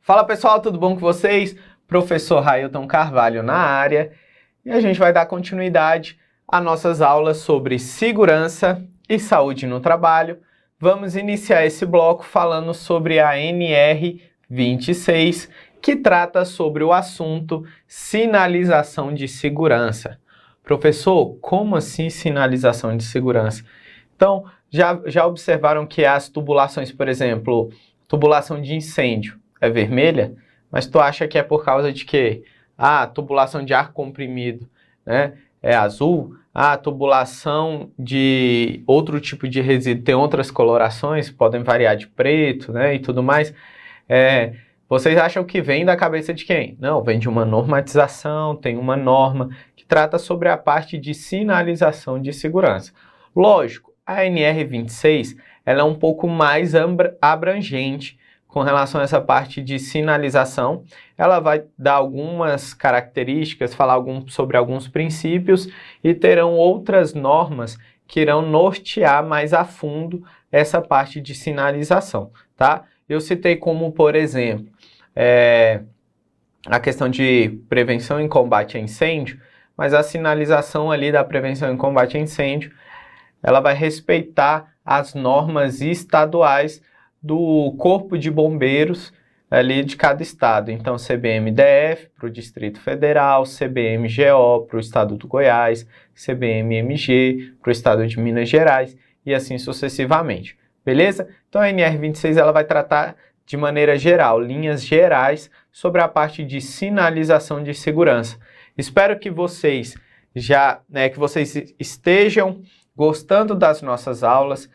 Fala pessoal, tudo bom com vocês? Professor Railton Carvalho na área e a gente vai dar continuidade às nossas aulas sobre segurança e saúde no trabalho. Vamos iniciar esse bloco falando sobre a NR26, que trata sobre o assunto sinalização de segurança. Professor, como assim sinalização de segurança? Então, já observaram que as tubulações, por exemplo, tubulação de incêndio é vermelha, mas tu acha que é por causa de quê? Ah, tubulação de ar comprimido, né, é azul. Ah, tubulação de outro tipo de resíduo tem outras colorações, podem variar de preto, né, e tudo mais. Vocês acham que vem da cabeça de quem? Não, vem de uma normatização, tem uma norma que trata sobre a parte de sinalização de segurança. Lógico, a NR26 ela é um pouco mais abrangente com relação a essa parte de sinalização. Ela vai dar algumas características, falar sobre alguns princípios e terão outras normas que irão nortear mais a fundo essa parte de sinalização, tá? Eu citei como, por exemplo, a questão de prevenção e combate a incêndio, mas a sinalização ali da prevenção e combate a incêndio, ela vai respeitar as normas estaduais do Corpo de Bombeiros ali de cada estado. Então, CBM-DF para o Distrito Federal, CBM-GO para o estado do Goiás, CBM-MG para o estado de Minas Gerais e assim sucessivamente. Beleza? Então, a NR26 ela vai tratar de maneira geral, linhas gerais sobre a parte de sinalização de segurança. Espero que vocês estejam gostando das nossas aulas.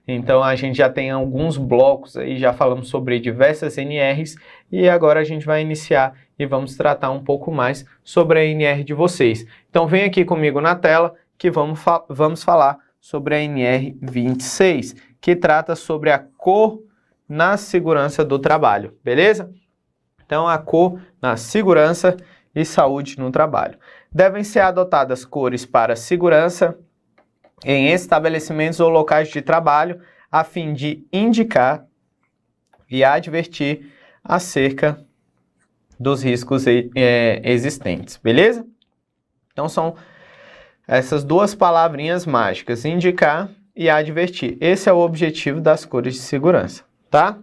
Então a gente já tem alguns blocos aí, já falamos sobre diversas NRs e agora a gente vai iniciar e vamos tratar um pouco mais sobre a NR de vocês. Então vem aqui comigo na tela que vamos falar sobre a NR26, que trata sobre a cor na segurança do trabalho, beleza? Então a cor na segurança e saúde no trabalho. Devem ser adotadas cores para segurança em estabelecimentos ou locais de trabalho, a fim de indicar e advertir acerca dos riscos existentes, beleza? Então são essas duas palavrinhas mágicas, indicar e advertir. Esse é o objetivo das cores de segurança, tá?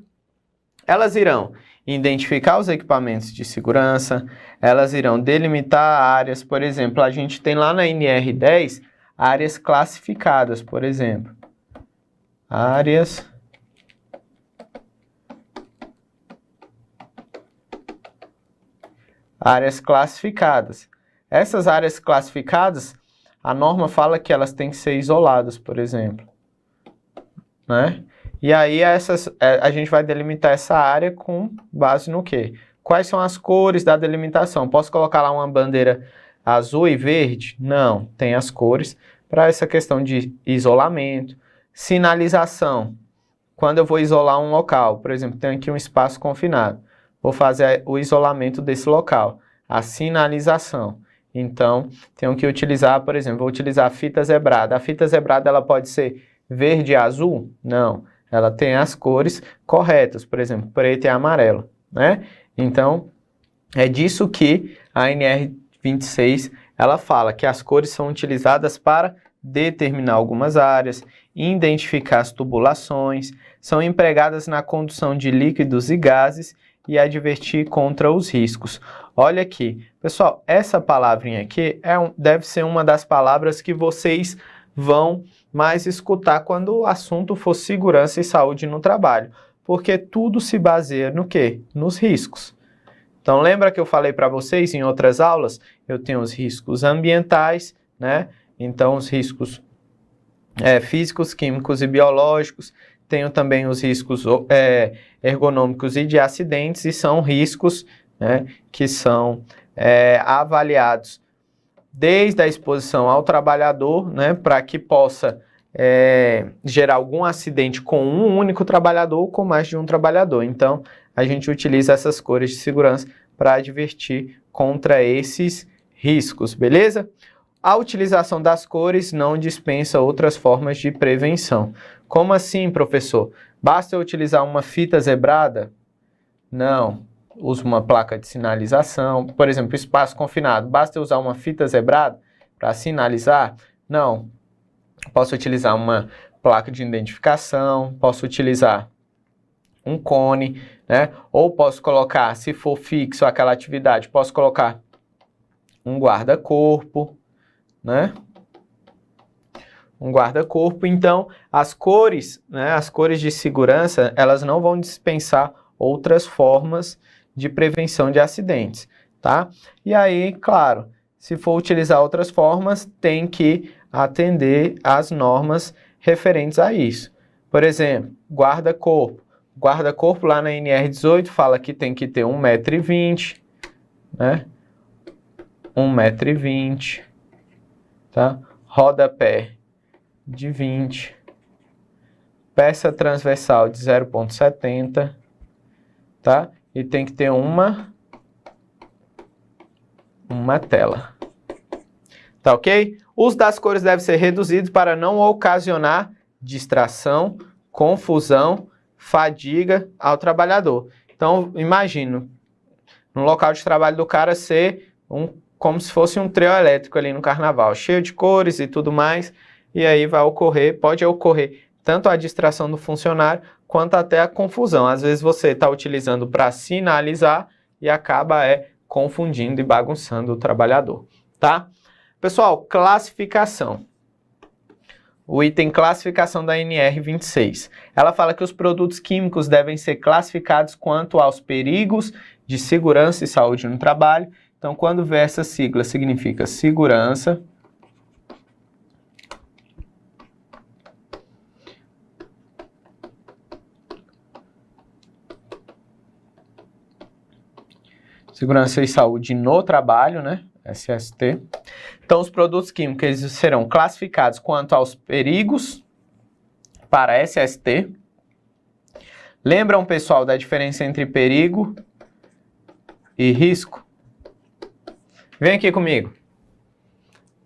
Elas irão identificar os equipamentos de segurança, elas irão delimitar áreas, por exemplo, a gente tem lá na NR10 áreas classificadas, por exemplo. Áreas classificadas. Essas áreas classificadas, a norma fala que elas têm que ser isoladas, por exemplo, né? E aí a gente vai delimitar essa área com base no quê? Quais são as cores da delimitação? Posso colocar lá uma bandeira azul e verde? Não, tem as cores para essa questão de isolamento. Sinalização. Quando eu vou isolar um local, por exemplo, tem aqui um espaço confinado, vou fazer o isolamento desse local, a sinalização. Então, tenho que utilizar, por exemplo, vou utilizar a fita zebrada. A fita zebrada ela pode ser verde e azul? Não, ela tem as cores corretas, por exemplo, preto e amarelo, né? Então, é disso que a NR26 ela fala, que as cores são utilizadas para determinar algumas áreas, identificar as tubulações, são empregadas na condução de líquidos e gases e advertir contra os riscos. Olha aqui, pessoal, essa palavrinha aqui deve ser uma das palavras que vocês vão mais escutar quando o assunto for segurança e saúde no trabalho, porque tudo se baseia no quê? Nos riscos. Então, lembra que eu falei para vocês em outras aulas? Eu tenho os riscos ambientais, né? Então, os riscos físicos, químicos e biológicos. Tenho também os riscos ergonômicos e de acidentes, e são riscos, né, que são avaliados desde a exposição ao trabalhador, né, para que possa gerar algum acidente com um único trabalhador ou com mais de um trabalhador. Então, a gente utiliza essas cores de segurança para advertir contra esses riscos, beleza? A utilização das cores não dispensa outras formas de prevenção. Como assim, professor? Basta eu utilizar uma fita zebrada? Não, uso uma placa de sinalização. Por exemplo, espaço confinado, basta eu usar uma fita zebrada para sinalizar? Não. Posso utilizar uma placa de identificação, posso utilizar um cone, né? Ou posso colocar, se for fixo aquela atividade, posso colocar um guarda-corpo, né? Um guarda-corpo. Então, as cores, né? As cores de segurança, elas não vão dispensar outras formas de prevenção de acidentes, tá? E aí, claro, se for utilizar outras formas, tem que atender às normas referentes a isso. Por exemplo, guarda-corpo. Guarda-corpo lá na NR18 fala que tem que ter 1,20 m, né? 1,20 m, tá? Rodapé de 20, peça transversal de 0,70, tá? E tem que ter uma tela. Tá ok? O uso das cores deve ser reduzido para não ocasionar distração, confusão, fadiga ao trabalhador. Então, imagino, no local de trabalho do cara ser como se fosse um trio elétrico ali no carnaval, cheio de cores e tudo mais, e aí pode ocorrer tanto a distração do funcionário, quanto até a confusão. Às vezes você está utilizando para sinalizar e acaba confundindo e bagunçando o trabalhador, tá? Pessoal, classificação. O item classificação da NR26. Ela fala que os produtos químicos devem ser classificados quanto aos perigos de segurança e saúde no trabalho. Então, quando vê essa sigla, significa segurança, segurança e saúde no trabalho, né? SST. Então, os produtos químicos eles serão classificados quanto aos perigos para SST. Lembram, pessoal, da diferença entre perigo e risco? Vem aqui comigo.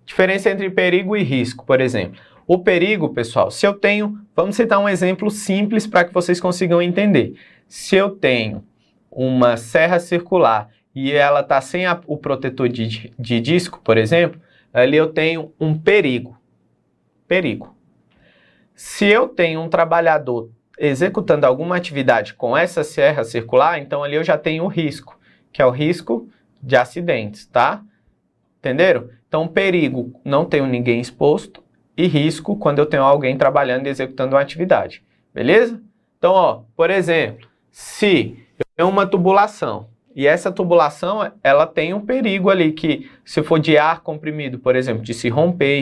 Diferença entre perigo e risco, por exemplo. O perigo, pessoal, se eu tenho... Vamos citar um exemplo simples para que vocês consigam entender. Se eu tenho uma serra circular e ela está sem o protetor de disco, por exemplo, ali eu tenho um perigo. Perigo. Se eu tenho um trabalhador executando alguma atividade com essa serra circular, então ali eu já tenho o risco, que é o risco de acidentes, tá? Entenderam? Então, perigo, não tenho ninguém exposto, e risco, quando eu tenho alguém trabalhando e executando uma atividade. Beleza? Então, ó, por exemplo, se eu tenho uma tubulação, e essa tubulação, ela tem um perigo ali, que se for de ar comprimido, por exemplo, de se romper,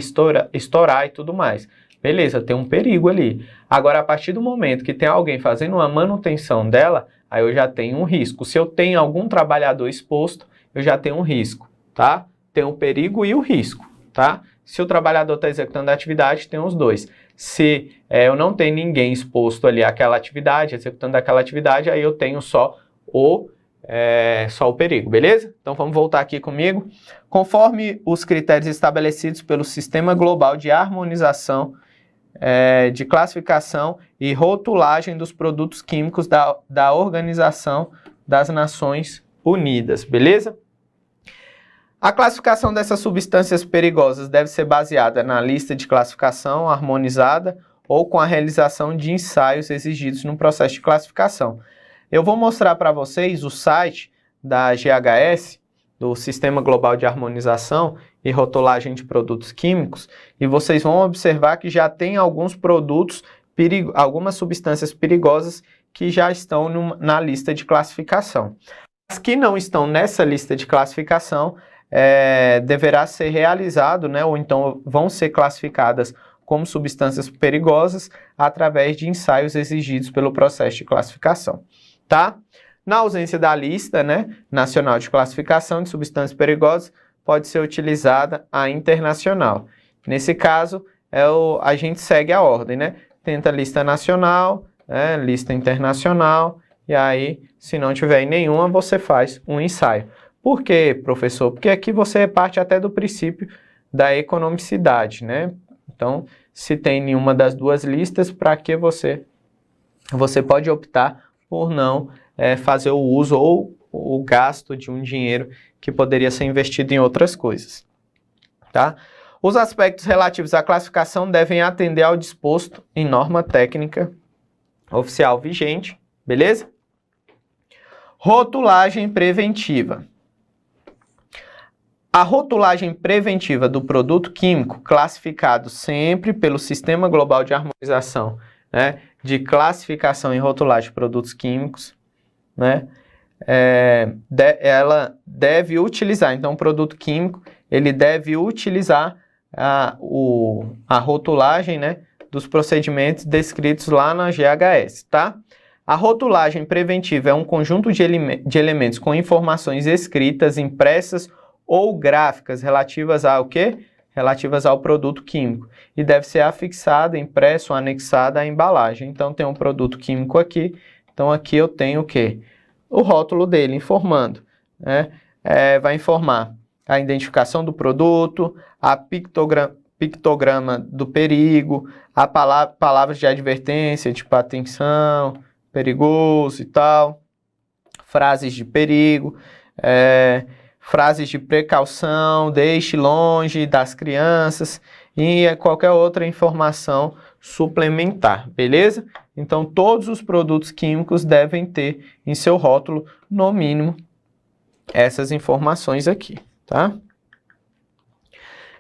estourar e tudo mais. Beleza, tem um perigo ali. Agora, a partir do momento que tem alguém fazendo uma manutenção dela, aí eu já tenho um risco. Se eu tenho algum trabalhador exposto, eu já tenho um risco, tá? Tem o perigo e o risco, tá? Se o trabalhador está executando a atividade, tem os dois. Se eu não tenho ninguém exposto ali àquela atividade, executando aquela atividade, aí eu tenho só o perigo, beleza? Então vamos voltar aqui comigo. Conforme os critérios estabelecidos pelo Sistema Global de Harmonização, de Classificação e Rotulagem dos Produtos Químicos da Organização das Nações Unidas, beleza? A classificação dessas substâncias perigosas deve ser baseada na lista de classificação harmonizada ou com a realização de ensaios exigidos no processo de classificação. Eu vou mostrar para vocês o site da GHS, do Sistema Global de Harmonização e Rotulagem de Produtos Químicos, e vocês vão observar que já tem alguns produtos, algumas substâncias perigosas que já estão na lista de classificação. As que não estão nessa lista de classificação, deverá ser realizado, né, ou então vão ser classificadas como substâncias perigosas através de ensaios exigidos pelo processo de classificação, tá? Na ausência da lista, né, nacional de classificação de substâncias perigosas, pode ser utilizada a internacional. Nesse caso, a gente segue a ordem, né? Tenta a lista nacional, lista internacional, e aí, se não tiver em nenhuma, você faz um ensaio. Por quê, professor? Porque aqui você parte até do princípio da economicidade, né? Então, se tem nenhuma das duas listas, para que você pode optar por não fazer o uso ou o gasto de um dinheiro que poderia ser investido em outras coisas, tá? Os aspectos relativos à classificação devem atender ao disposto em norma técnica oficial vigente, beleza? Rotulagem preventiva. A rotulagem preventiva do produto químico, classificado sempre pelo Sistema Global de Harmonização, né, de classificação e rotulagem de produtos químicos, né, ela deve utilizar, então, o produto químico, ele deve utilizar a rotulagem, né, dos procedimentos descritos lá na GHS, tá? A rotulagem preventiva é um conjunto de elementos com informações escritas, impressas ou gráficas relativas ao quê? Relativas ao produto químico. E deve ser afixada, impresso ou anexada à embalagem. Então, tem um produto químico aqui. Então, aqui eu tenho o quê? O rótulo dele, informando, né? Vai informar a identificação do produto, a pictograma do perigo, a palavras de advertência, tipo atenção, perigoso e tal, frases de perigo, frases de precaução, deixe longe das crianças e qualquer outra informação suplementar, beleza? Então, todos os produtos químicos devem ter em seu rótulo, no mínimo, essas informações aqui, tá?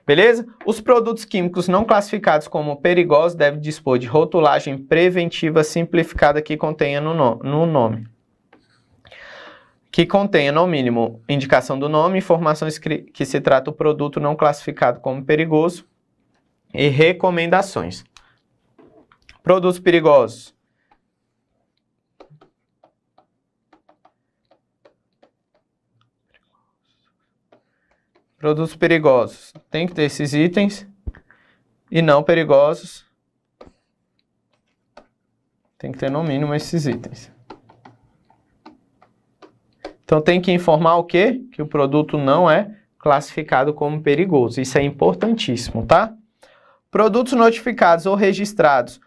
Beleza? Os produtos químicos não classificados como perigosos devem dispor de rotulagem preventiva simplificada que contenha no nome. Que contenha, no mínimo, indicação do nome, informações que se trata o produto não classificado como perigoso e recomendações. Produtos perigosos. Produtos perigosos. Tem que ter esses itens. E não perigosos. Tem que ter, no mínimo, esses itens. Então, tem que informar o quê? Que o produto não é classificado como perigoso. Isso é importantíssimo, tá? Produtos notificados ou registrados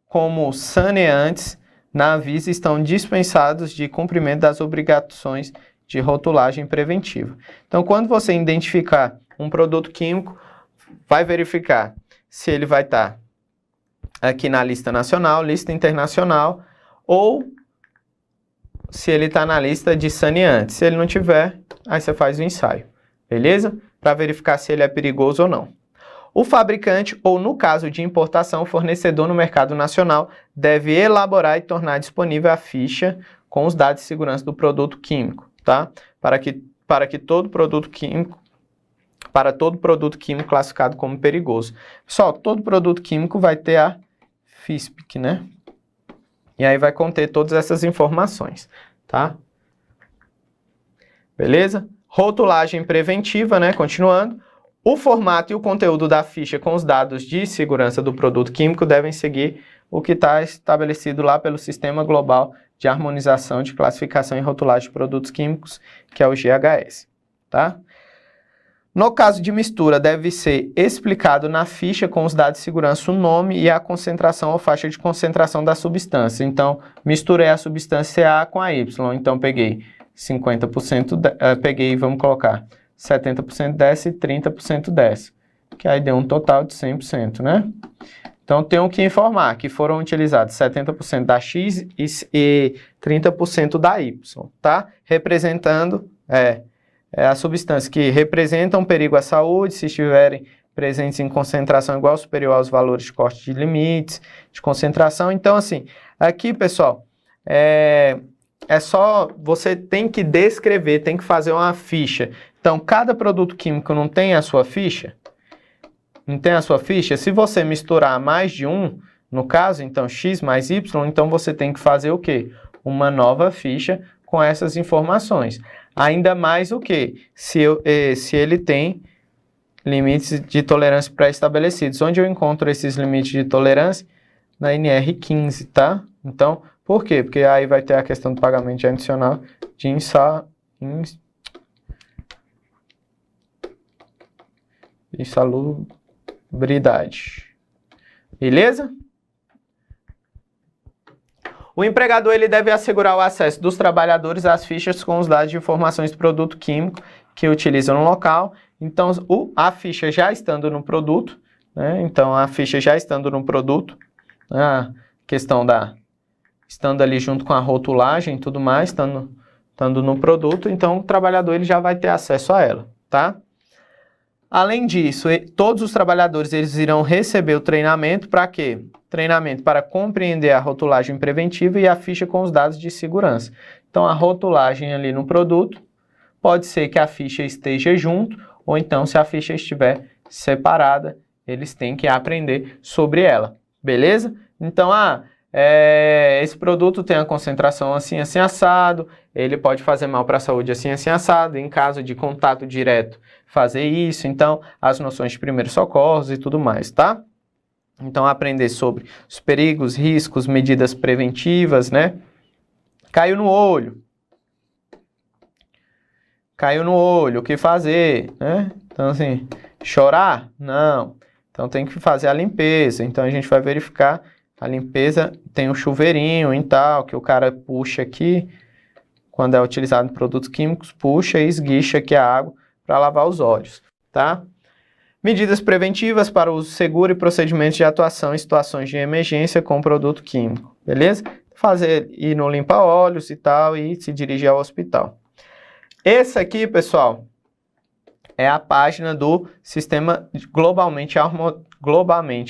como saneantes na Anvisa estão dispensados de cumprimento das obrigações de rotulagem preventiva. Então, quando você identificar um produto químico, vai verificar se ele vai estar aqui na lista nacional, lista internacional, ou se ele está na lista de saneantes. Se ele não tiver, aí você faz o ensaio, beleza? Para verificar se ele é perigoso ou não. O fabricante, ou no caso de importação, fornecedor no mercado nacional, deve elaborar e tornar disponível a ficha com os dados de segurança do produto químico, tá? Para todo produto químico classificado como perigoso. Pessoal, todo produto químico vai ter a FISPIC, né? E aí vai conter todas essas informações, tá? Beleza? Rotulagem preventiva, né? Continuando. O formato e o conteúdo da ficha com os dados de segurança do produto químico devem seguir o que está estabelecido lá pelo Sistema Global de Harmonização de Classificação e Rotulagem de Produtos Químicos, que é o GHS, tá? No caso de mistura, deve ser explicado na ficha com os dados de segurança o nome e a concentração ou faixa de concentração da substância. Então, misturei a substância A com a Y. Então, peguei 50%, vamos colocar 70% dessa e 30% dessa, que aí deu um total de 100%, né? Então, tenho que informar que foram utilizados 70% da X e 30% da Y, tá? Representando a substância que representam perigo à saúde, se estiverem presentes em concentração igual ou superior aos valores de corte de limites, de concentração. Então, assim, aqui, pessoal, é só, você tem que descrever, tem que fazer uma ficha. Então, cada produto químico não tem a sua ficha? Não tem a sua ficha? Se você misturar mais de um, no caso, então X mais Y, então você tem que fazer o quê? Uma nova ficha com essas informações. Ainda mais o quê? Se ele tem limites de tolerância pré-estabelecidos. Onde eu encontro esses limites de tolerância? Na NR15, tá? Então, por quê? Porque aí vai ter a questão do pagamento adicional de insalubridade. Beleza? O empregador ele deve assegurar o acesso dos trabalhadores às fichas com os dados de informações do produto químico que utilizam no local. Então, a ficha já estando no produto, né? Então, a ficha já estando no produto, a questão estando ali junto com a rotulagem e tudo mais, estando no produto, então o trabalhador ele já vai ter acesso a ela, tá? Além disso, todos os trabalhadores eles irão receber o treinamento para quê? Treinamento para compreender a rotulagem preventiva e a ficha com os dados de segurança. Então, a rotulagem ali no produto, pode ser que a ficha esteja junto, ou então, se a ficha estiver separada, eles têm que aprender sobre ela, beleza? Então, esse produto tem a concentração assim, assim, assado, ele pode fazer mal para a saúde assim, assim, assado, em caso de contato direto, fazer isso, então, as noções de primeiros socorros e tudo mais, tá? Então, aprender sobre os perigos, riscos, medidas preventivas, né? Caiu no olho, o que fazer, né? Então, assim, chorar? Não. Então, tem que fazer a limpeza, então a gente vai verificar a limpeza, tem um chuveirinho e tal, que o cara puxa aqui, quando é utilizado em produtos químicos, puxa e esguicha aqui a água para lavar os olhos, tá? Medidas preventivas para o uso seguro e procedimentos de atuação em situações de emergência com produto químico, beleza? Ir no limpa-olhos e tal e se dirigir ao hospital. Esse aqui, pessoal, é a página do Sistema Globalmente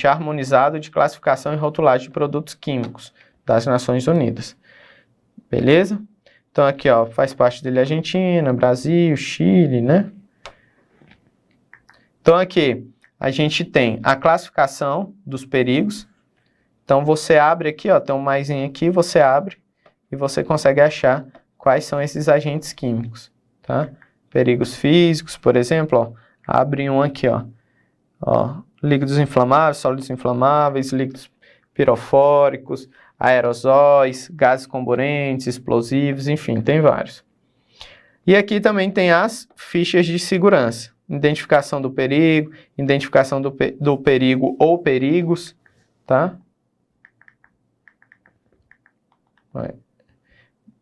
Harmonizado de Classificação e Rotulagem de Produtos Químicos das Nações Unidas. Beleza? Então aqui, ó, faz parte dele Argentina, Brasil, Chile, né? Então aqui a gente tem a classificação dos perigos. Então você abre aqui, ó, tem um maisinho aqui, você abre e você consegue achar quais são esses agentes químicos, tá? Perigos físicos, por exemplo, ó, abre um aqui, ó, líquidos inflamáveis, sólidos inflamáveis, líquidos pirofóricos, aerosóis, gases comburentes, explosivos, enfim, tem vários. E aqui também tem as fichas de segurança, identificação do perigo, identificação do perigo ou perigos, tá?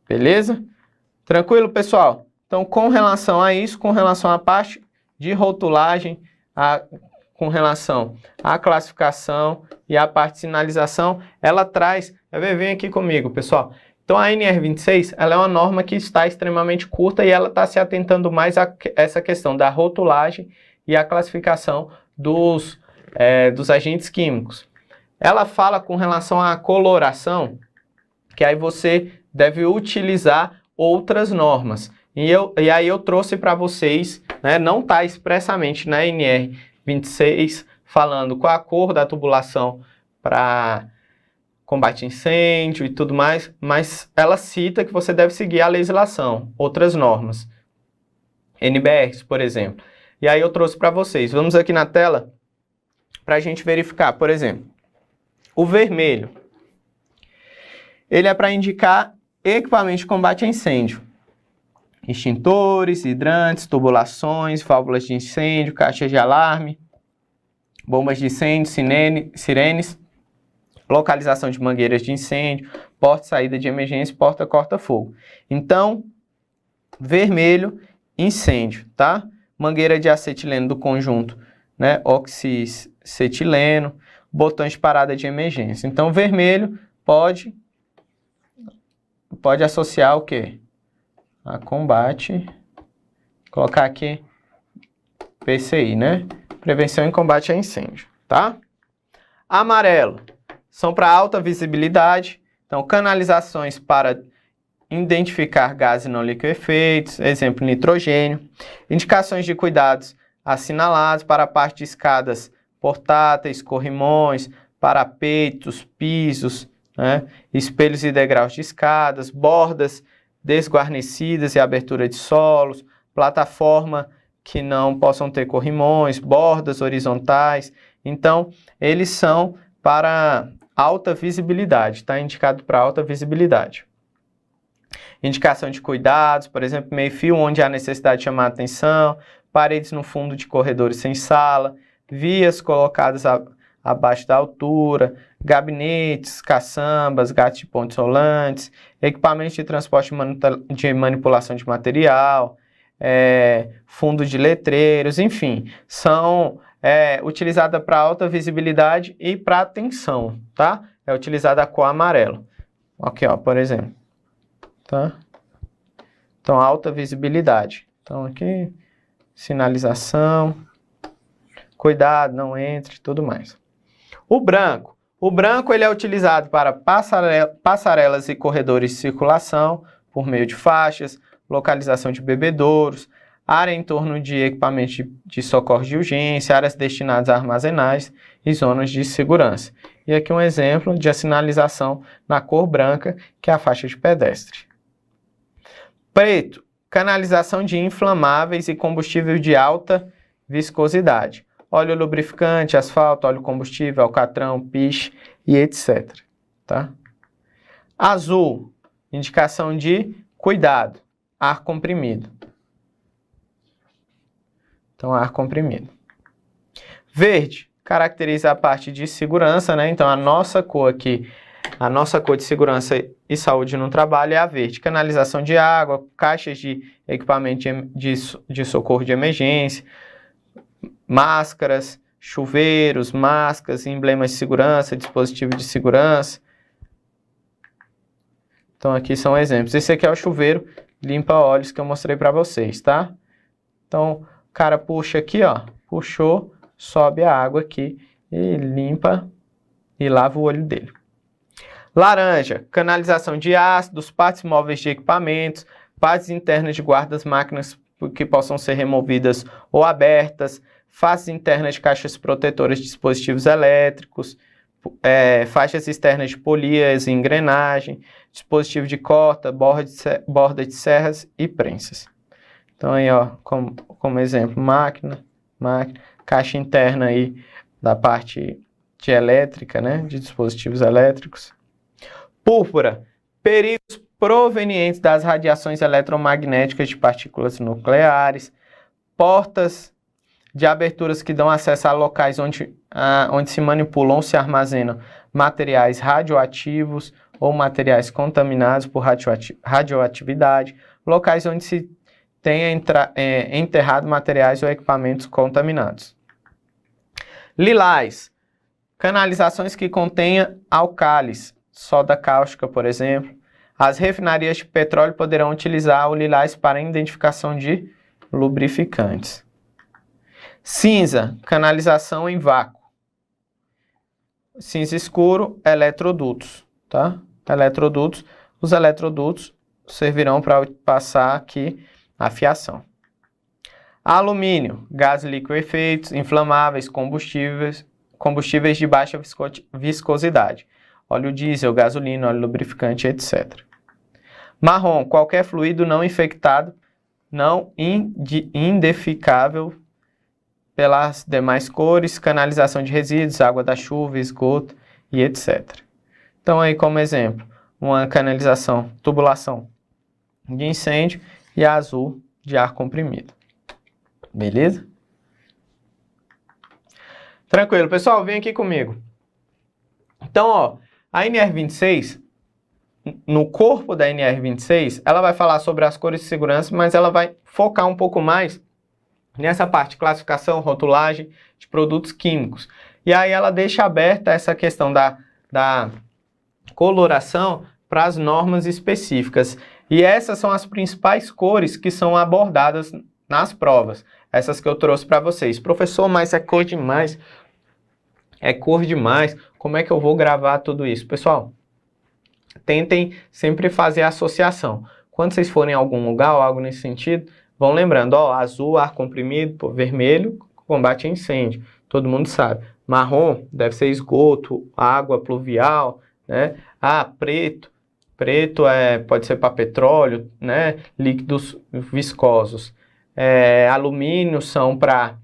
Beleza? Tranquilo, pessoal? Então, com relação a isso, com relação à parte de rotulagem, com relação à classificação e à parte de sinalização, ela traz... Vem aqui comigo, pessoal. Então, a NR26, ela é uma norma que está extremamente curta e ela está se atentando mais a essa questão da rotulagem e a classificação dos agentes químicos. Ela fala com relação à coloração, que aí você deve utilizar outras normas. E aí eu trouxe para vocês, né, não está expressamente na NR26 falando qual a cor da tubulação para combate a incêndio e tudo mais, mas ela cita que você deve seguir a legislação, outras normas, NBRs, por exemplo. E aí eu trouxe para vocês. Vamos aqui na tela para a gente verificar, por exemplo, o vermelho. Ele é para indicar equipamento de combate a incêndio. Extintores, hidrantes, tubulações, válvulas de incêndio, caixas de alarme, bombas de incêndio, sirenes, localização de mangueiras de incêndio, porta e saída de emergência, porta corta-fogo. Então, vermelho, incêndio, tá? Mangueira de acetileno do conjunto, né? Oxicetileno, botões de parada de emergência. Então, vermelho pode associar o quê? A combate, colocar aqui PCI, né? Prevenção e combate a incêndio, tá? Amarelo, são para alta visibilidade, então canalizações para identificar gases não liquefeitos, exemplo, nitrogênio. Indicações de cuidados assinalados para a parte de escadas portáteis, corrimões, parapeitos, pisos, né? Espelhos e degraus de escadas, bordas desguarnecidas e abertura de solos, plataforma que não possam ter corrimões, bordas horizontais. Então, eles são para alta visibilidade, está indicado para alta visibilidade. Indicação de cuidados, por exemplo, meio-fio onde há necessidade de chamar a atenção, paredes no fundo de corredores sem sala, vias colocadas abaixo da altura, gabinetes, caçambas, gatos de pontos rolantes, equipamentos de transporte de manipulação de material, fundo de letreiros, enfim, são utilizadas para alta visibilidade e para atenção, tá? É utilizada a cor amarelo. Aqui, ó, por exemplo, tá? Então, alta visibilidade. Então, aqui, sinalização, cuidado, não entre, tudo mais. O branco ele é utilizado para passarelas e corredores de circulação por meio de faixas, localização de bebedouros, área em torno de equipamentos de socorro de urgência, áreas destinadas a armazenagem e zonas de segurança. E aqui um exemplo de a sinalização na cor branca, que é a faixa de pedestre. Preto, canalização de inflamáveis e combustível de alta viscosidade. Óleo lubrificante, asfalto, óleo combustível, alcatrão, piche e etc. Tá? Azul, indicação de cuidado, ar comprimido. Então, ar comprimido. Verde, caracteriza a parte de segurança, né? Então, a nossa cor aqui, a nossa cor de segurança e saúde no trabalho é a verde. Canalização de água, caixas de equipamento de socorro de emergência, máscaras, chuveiros, máscaras, emblemas de segurança, dispositivo de segurança. Então, aqui são exemplos. Esse aqui é o chuveiro limpa-olhos que eu mostrei para vocês, tá? Então, o cara puxa aqui, ó, puxou, sobe a água aqui e limpa e lava o olho dele. Laranja, canalização de ácidos, partes móveis de equipamentos, partes internas de guardas, máquinas que possam ser removidas ou abertas, faces internas de caixas protetoras de dispositivos elétricos, faixas externas de polias e engrenagem, dispositivo de corta, borda de serras e prensas. Então aí, ó, como exemplo, máquina, caixa interna aí da parte de elétrica, né, de dispositivos elétricos. Púrpura, perigos provenientes das radiações eletromagnéticas de partículas nucleares, portas de aberturas que dão acesso a locais onde se manipulam ou se armazenam materiais radioativos ou materiais contaminados por radioatividade, locais onde se tenha enterrado materiais ou equipamentos contaminados. Lilás, canalizações que contenham álcalis, soda cáustica, por exemplo. As refinarias de petróleo poderão utilizar o lilás para identificação de lubrificantes. Cinza, canalização em vácuo. Cinza escuro, eletrodutos, tá? Eletrodutos, os eletrodutos servirão para passar aqui a fiação. Alumínio, gás liquefeitos, inflamáveis, combustíveis de baixa viscosidade. Óleo diesel, gasolina, óleo lubrificante, etc. Marrom, qualquer fluido não infectado, não identificável pelas demais cores, canalização de resíduos, água da chuva, esgoto e etc. Então aí como exemplo, uma canalização, tubulação de incêndio e a azul de ar comprimido. Beleza? Tranquilo, pessoal, vem aqui comigo. Então, ó, a NR26, no corpo da NR26, ela vai falar sobre as cores de segurança, mas ela vai focar um pouco mais nessa parte, classificação, rotulagem de produtos químicos. E aí ela deixa aberta essa questão da coloração para as normas específicas. E essas são as principais cores que são abordadas nas provas. Essas que eu trouxe para vocês. Professor, mas é cor demais. É cor demais. Como é que eu vou gravar tudo isso? Pessoal, tentem sempre fazer a associação. Quando vocês forem em algum lugar ou algo nesse sentido, vão lembrando, ó, azul, ar comprimido, vermelho, combate a incêndio. Todo mundo sabe. Marrom deve ser esgoto, água pluvial, né? Ah, preto pode ser para petróleo, né? Líquidos viscosos. Alumínio são para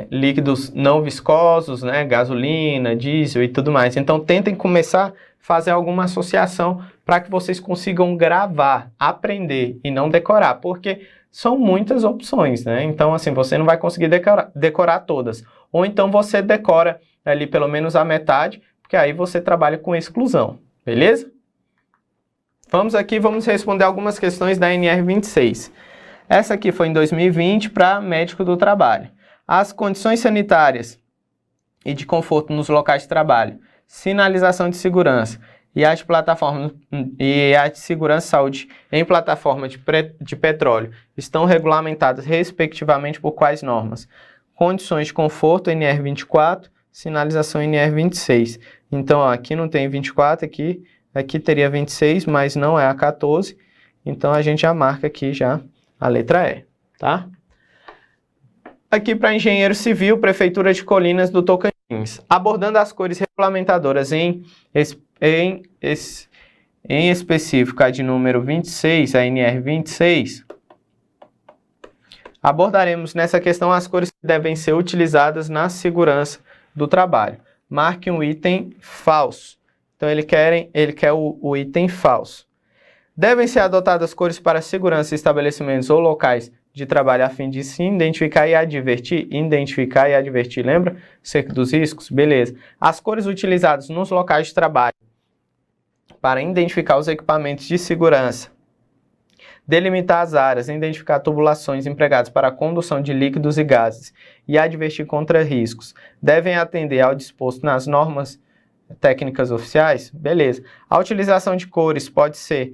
líquidos não viscosos, né? Gasolina, diesel e tudo mais. Então, tentem começar a fazer alguma associação para que vocês consigam gravar, aprender e não decorar. Porque são muitas opções, né? Então, assim, você não vai conseguir decorar todas. Ou então você decora ali pelo menos a metade, porque aí você trabalha com exclusão, beleza? Vamos responder algumas questões da NR26. Essa aqui foi em 2020 para médico do trabalho. As condições sanitárias e de conforto nos locais de trabalho, sinalização de segurança e as plataformas e a de segurança e saúde em plataforma de petróleo estão regulamentadas respectivamente por quais normas? Condições de conforto, NR24, sinalização, NR26. Então, ó, aqui não tem 24, aqui teria 26, mas não é a 14. Então, a gente já marca aqui já a letra E, tá? Aqui para engenheiro civil, Prefeitura de Colinas do Tocantins. Abordando as cores regulamentadoras em específico a de número 26, a NR26, abordaremos nessa questão as cores que devem ser utilizadas na segurança do trabalho. Marque um item falso. Então, ele quer o item falso. Devem ser adotadas cores para segurança em estabelecimentos ou locais de trabalho a fim de se identificar e advertir. Identificar e advertir, lembra? Cerca dos riscos? Beleza. As cores utilizadas nos locais de trabalho para identificar os equipamentos de segurança. Delimitar as áreas, identificar tubulações empregadas para a condução de líquidos e gases e advertir contra riscos. Devem atender ao disposto nas normas técnicas oficiais? Beleza. A utilização de cores pode ser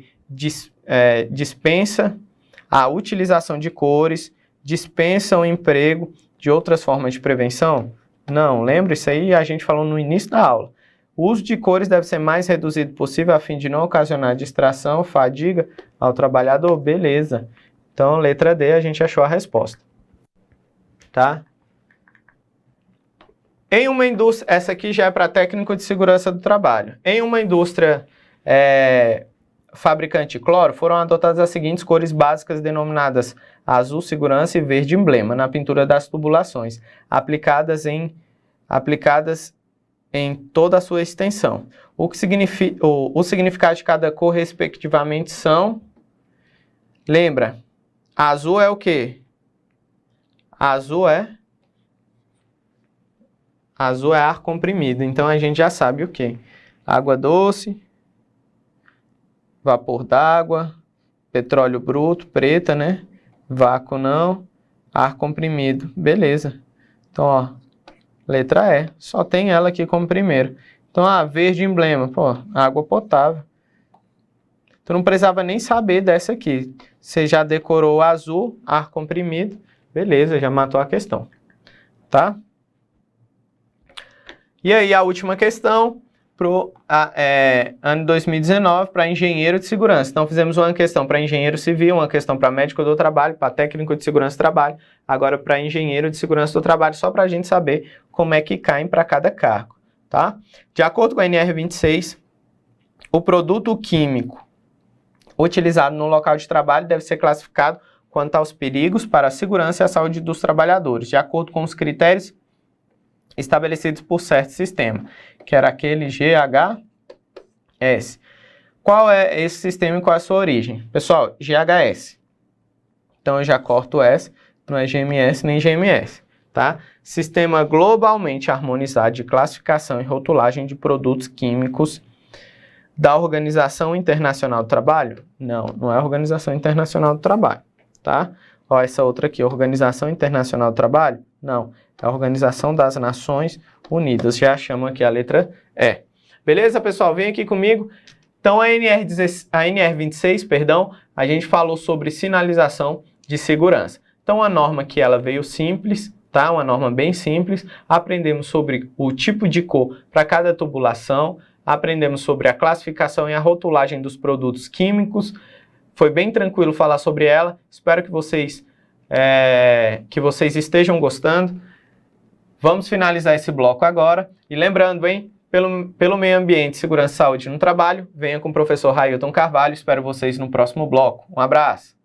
a utilização de cores dispensa o emprego de outras formas de prevenção? Não, lembra? Isso aí a gente falou no início da aula. O uso de cores deve ser mais reduzido possível a fim de não ocasionar distração, fadiga ao trabalhador? Beleza. Então, letra D, a gente achou a resposta. Tá? Em uma indústria, essa aqui já é para técnico de segurança do trabalho. Em uma indústria fabricante de cloro, foram adotadas as seguintes cores básicas denominadas azul segurança e verde emblema na pintura das tubulações, aplicadas em toda a sua extensão. O significado de cada cor, respectivamente, são... Lembra, azul é o quê? Azul é ar comprimido, então a gente já sabe o quê? Água doce, vapor d'água, petróleo bruto, preta, né? Vácuo não, ar comprimido, beleza. Então, ó, letra E, só tem ela aqui como primeiro. Então, verde emblema, pô, água potável. Tu não precisava nem saber dessa aqui. Você já decorou o azul, ar comprimido, beleza, já matou a questão, tá? E aí, a última questão, pro ano 2019, para engenheiro de segurança. Então, fizemos uma questão para engenheiro civil, uma questão para médico do trabalho, para técnico de segurança do trabalho, agora para engenheiro de segurança do trabalho, só para a gente saber como é que caem para cada cargo, tá? De acordo com a NR26, o produto químico utilizado no local de trabalho deve ser classificado quanto aos perigos para a segurança e a saúde dos trabalhadores, de acordo com os critérios estabelecidos por certo sistema, que era aquele GHS. Qual é esse sistema e qual é a sua origem? Pessoal, GHS. Então, eu já corto o S, não é GMS nem GMS, tá? Sistema globalmente harmonizado de classificação e rotulagem de produtos químicos da Organização Internacional do Trabalho? Não, não é a Organização Internacional do Trabalho, tá? Ó, essa outra aqui, Organização Internacional do Trabalho? Não, é a Organização das Nações Unidas, já chamam aqui a letra E. Beleza, pessoal? Vem aqui comigo. Então, a NR26, perdão, a gente falou sobre sinalização de segurança. Então, a norma que ela veio simples, tá? Uma norma bem simples. Aprendemos sobre o tipo de cor para cada tubulação, aprendemos sobre a classificação e a rotulagem dos produtos químicos. Foi bem tranquilo falar sobre ela. Espero que vocês estejam gostando. Vamos finalizar esse bloco agora. E lembrando, hein, pelo meio ambiente, segurança e saúde no trabalho, venha com o professor Railton Carvalho. Espero vocês no próximo bloco. Um abraço!